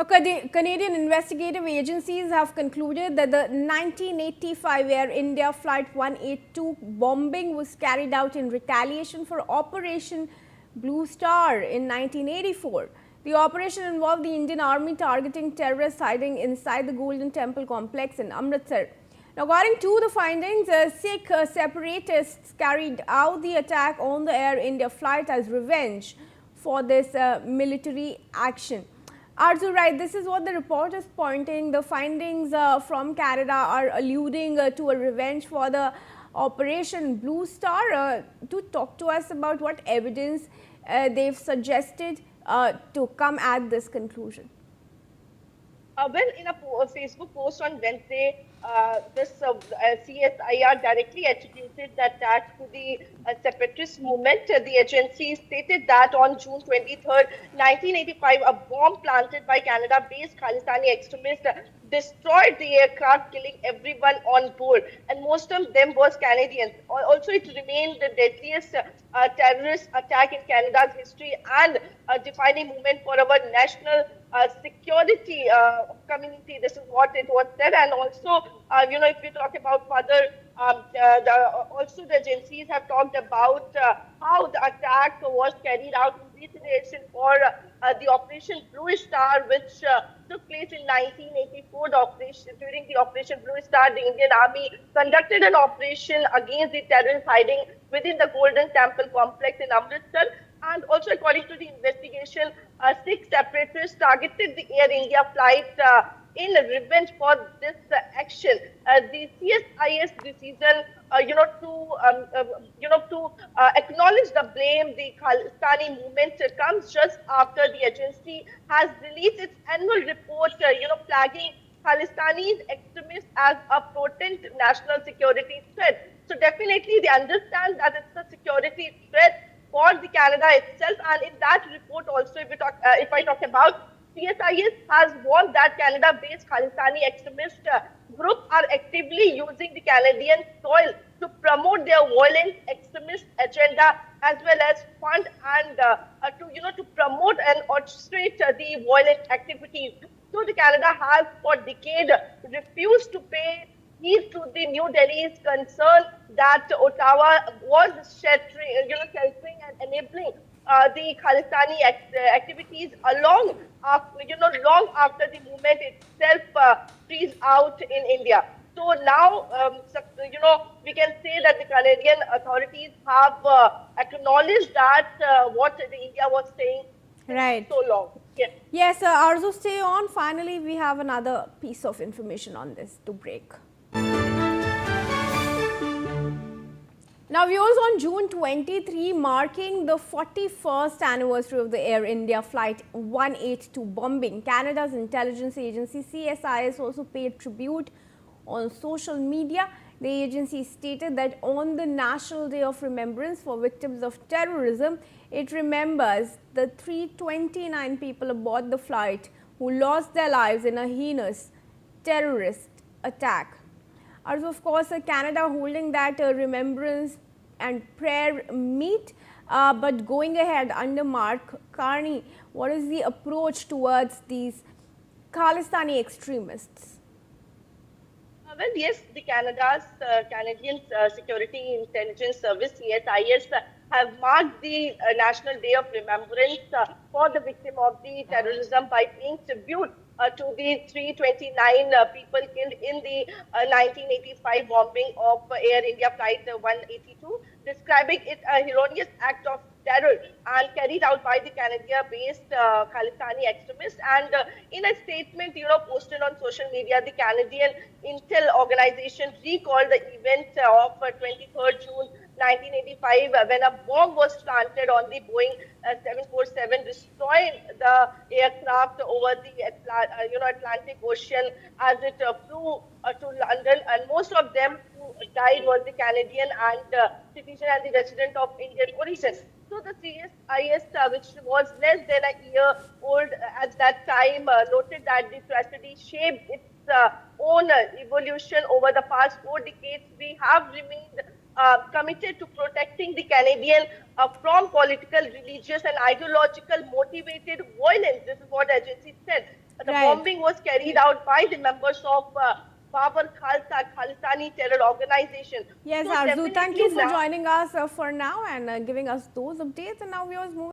Now, Canadian investigative agencies have concluded that the 1985 Air India Flight 182 bombing was carried out in retaliation for Operation Blue Star in 1984. The operation involved the Indian Army targeting terrorists hiding inside the Golden Temple complex in Amritsar. Now, according to the findings, Sikh separatists carried out the attack on the Air India flight as revenge for this military action. Arzu, right, this is what the report is pointing. The findings from Canada are alluding to a revenge for the Operation Blue Star. To talk to us about what evidence they've suggested to come at this conclusion. Well, in a Facebook post on Wednesday, this CSIR directly attributed the attack to the separatist movement. The agency stated that on June 23rd, 1985, a bomb planted by Canada-based Khalistani extremists destroyed the aircraft, killing everyone on board, and most of them was Canadians. Also, it remained the deadliest terrorist attack in Canada's history and a defining moment for our national security community. This is what it was said. And also, if we talk about further, also the agencies have talked about how the attack was carried out in retaliation for the Operation Blue Star, which took place in 1984. During the Operation Blue Star, the Indian Army conducted an operation against the terrorists hiding within the Golden Temple complex in Amritsar. And also, according to the investigation, Sikh separatists targeted the Air India flight in revenge for this action. The CSIS decision, to acknowledge the blame, the Khalistani movement comes just after the agency has released its annual report, flagging Khalistani extremists as a potent national security threat. So definitely, they understand that it's a security threat for the Canada itself, and in that report also, if I talk about, CSIS has warned that Canada-based Khalistani extremist group are actively using the Canadian soil to promote their violent extremist agenda, as well as fund and to promote and orchestrate the violent activities. So the Canada has for decades refused to pay heed to the New Delhi's concern that Ottawa was sheltering and enabling the Khalistani activities long after the movement itself freeze out in India. So now, we can say that the Canadian authorities have acknowledged that what the India was saying right so long. Yes. Yes, Arzu, stay on. Finally, we have another piece of information on this to break. Now, viewers, on June 23, marking the 41st anniversary of the Air India Flight 182 bombing, Canada's intelligence agency CSIS also paid tribute on social media. The agency stated that on the National Day of Remembrance for Victims of Terrorism, it remembers the 329 people aboard the flight who lost their lives in a heinous terrorist attack. Also, of course, Canada holding that remembrance and prayer meet, but going ahead under Mark Carney, what is the approach towards these Khalistani extremists? Well, yes, the Canadian Security Intelligence Service, CSIS, have marked the National Day of Remembrance for the victim of the terrorism by paying tribute to the 329 people killed in the 1985 bombing of Air India Flight 182, describing it a erroneous act of terror and carried out by the Canada-based Khalistani extremists. And in a statement, posted on social media, the Canadian Intel organization recalled the event of 23rd June 1985 when a bomb was planted on the Boeing 747, destroying the aircraft over the Atlantic Ocean as it flew to London, and most of them who died was the Canadian and citizen and the resident of Indian origin. So the CSIS, which was less than a year old at that time, noted that the tragedy shaped its own evolution over the past 4 decades. We have remained committed to protecting the Canadian from political, religious and ideological motivated violence. This is what the agency said. The bombing was carried out by the members of Babar Khalsa, Khalistani terror organization. Yes, So Arzu, thank you definitely for now. joining us for now and giving us those updates. And now we are moving.